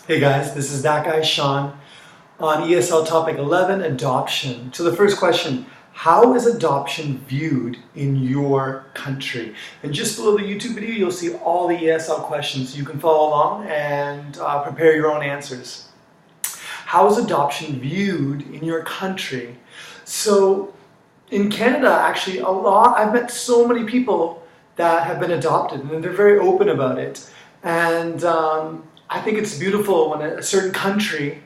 Hey guys, this is that guy Shawn on ESL topic 11, adoption. So the first question, how is adoption viewed in your country? And just below the YouTube video, you'll see all the ESL questions. You can follow along and prepare your own answers. How is adoption viewed in your country? So in Canada, actually, I've met so many people that have been adopted and they're very open about it. And I think it's beautiful when a certain country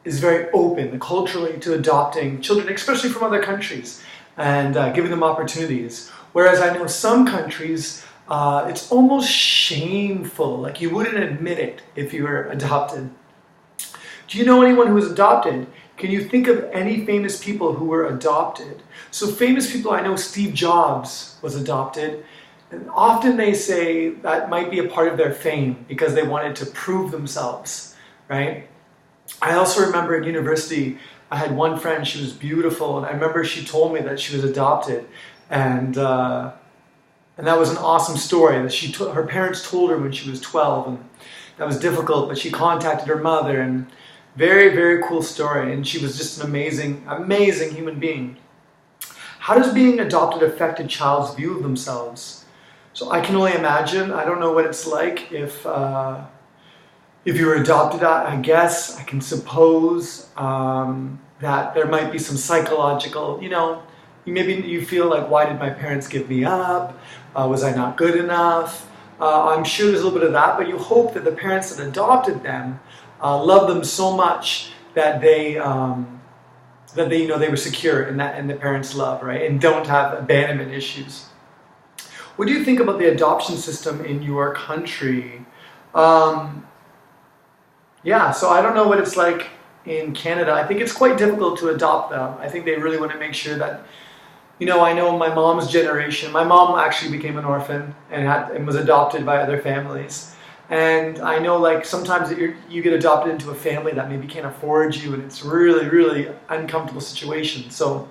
is very open culturally to adopting children, especially from other countries, and giving them opportunities. Whereas I know some countries, it's almost shameful, like you wouldn't admit it if you were adopted. Do you know anyone who was adopted? Can you think of any famous people who were adopted? So famous people, I know Steve Jobs was adopted. And often they say that might be a part of their fame because they wanted to prove themselves, right? I also remember in university, I had one friend, she was beautiful, and I remember she told me that she was adopted. And that was an awesome story that her parents told her when she was 12, and that was difficult, but she contacted her mother, and very, very cool story. And she was just an amazing, amazing human being. How does being adopted affect a child's view of themselves? So I can only imagine. I don't know what it's like if you were adopted. I guess I can suppose that there might be some psychological, maybe you feel like, why did my parents give me up? Was I not good enough? I'm sure there's a little bit of that, but you hope that the parents that adopted them love them so much that they were secure in the parents' love, right, and don't have abandonment issues. What do you think about the adoption system in your country? So I don't know what it's like in Canada. I think it's quite difficult to adopt them. I think they really want to make sure that, I know my mom's generation, my mom actually became an orphan and was adopted by other families. And I know like sometimes that you get adopted into a family that maybe can't afford you, and it's really, really uncomfortable situation. So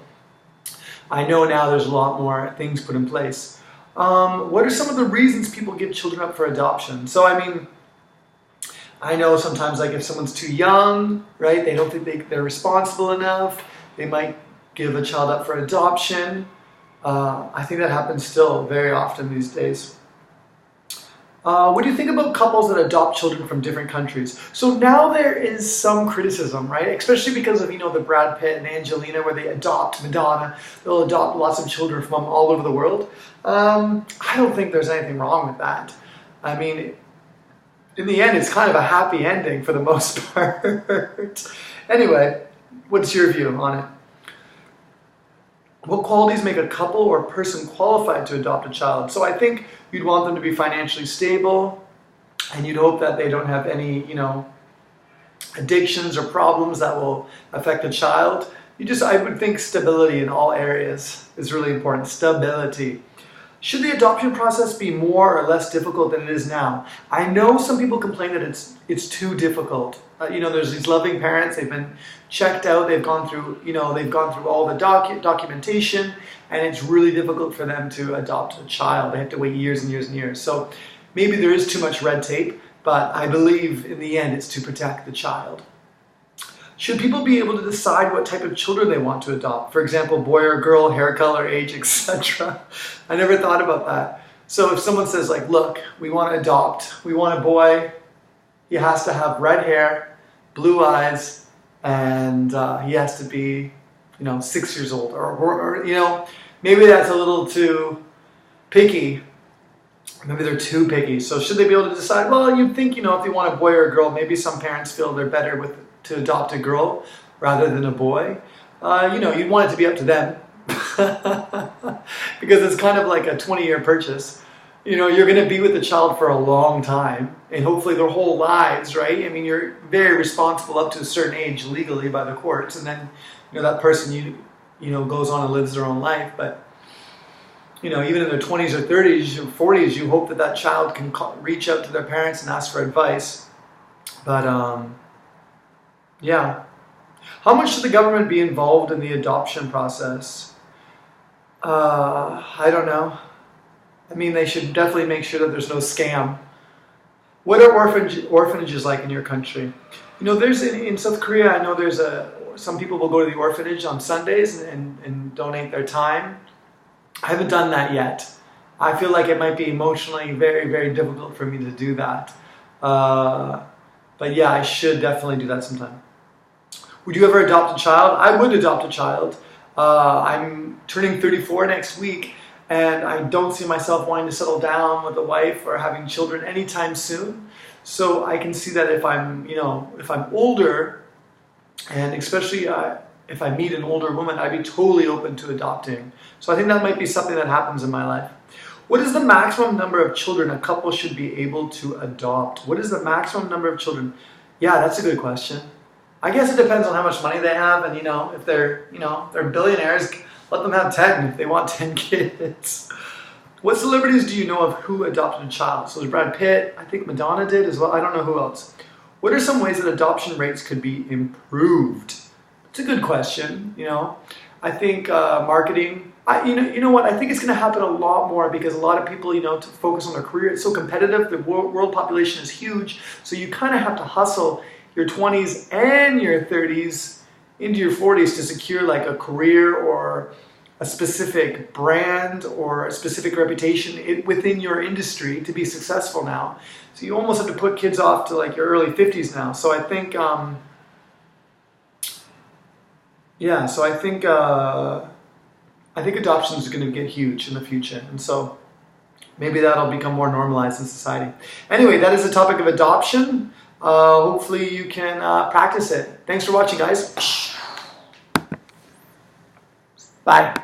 I know now there's a lot more things put in place. What are some of the reasons people give children up for adoption? So, I know sometimes like if someone's too young, right, they don't think they're responsible enough, they might give a child up for adoption. I think that happens still very often these days. What do you think about couples that adopt children from different countries? So now there is some criticism, right? Especially because of, the Brad Pitt and Angelina, where they adopt Madonna. They'll adopt lots of children from all over the world. I don't think there's anything wrong with that. I mean, in the end, it's kind of a happy ending for the most part. Anyway, what's your view on it? What qualities make a couple or person qualified to adopt a child? So I think you'd want them to be financially stable, and you'd hope that they don't have any, addictions or problems that will affect a child. I would think stability in all areas is really important. Stability. Should the adoption process be more or less difficult than it is now? I know some people complain that it's too difficult. There's these loving parents, they've been checked out, they've gone through all the documentation, and it's really difficult for them to adopt a child. They have to wait years and years and years. So maybe there is too much red tape, but I believe in the end it's to protect the child. Should people be able to decide what type of children they want to adopt? For example, boy or girl, hair color, age, etc. I never thought about that. So if someone says like, look, we want to adopt, we want a boy, he has to have red hair, blue eyes, and he has to be, 6 years old, or maybe that's a little too picky. Maybe they're too picky. So should they be able to decide? Well, you'd think, if you want a boy or a girl, maybe some parents feel they're better to adopt a girl rather than a boy. You'd want it to be up to them because it's kind of like a 20-year purchase. You're going to be with the child for a long time and hopefully their whole lives, right? You're very responsible up to a certain age legally by the courts, and then, that person, goes on and lives their own life. But, even in their 20s or 30s or 40s, you hope that child can reach out to their parents and ask for advice. But, yeah. How much should the government be involved in the adoption process? I don't know. They should definitely make sure that there's no scam. What are orphanages like in your country? You know, there's in South Korea, I know there's some people will go to the orphanage on Sundays and donate their time. I haven't done that yet. I feel like it might be emotionally very, very difficult for me to do that. But yeah, I should definitely do that sometime. Would you ever adopt a child? I would adopt a child. I'm turning 34 next week, and I don't see myself wanting to settle down with a wife or having children anytime soon. So I can see that if I'm older, and especially if I meet an older woman, I'd be totally open to adopting. So I think that might be something that happens in my life. What is the maximum number of children a couple should be able to adopt? What is the maximum number of children? Yeah, that's a good question. I guess it depends on how much money they have, and if they're billionaires, let them have 10 if they want 10 kids. What celebrities do you know of who adopted a child? So there's Brad Pitt, I think Madonna did as well, I don't know who else. What are some ways that adoption rates could be improved? It's a good question, I think marketing, you know what, I think it's going to happen a lot more because a lot of people, to focus on their career. It's so competitive, the world population is huge, so you kind of have to hustle your 20s and your 30s into your 40s to secure like a career or a specific brand or a specific reputation within your industry to be successful now. So you almost have to put kids off to like your early 50s now. So I think, I think adoption is going to get huge in the future. And so maybe that'll become more normalized in society. Anyway, that is the topic of adoption. Hopefully you can practice it. Thanks for watching, guys. Bye.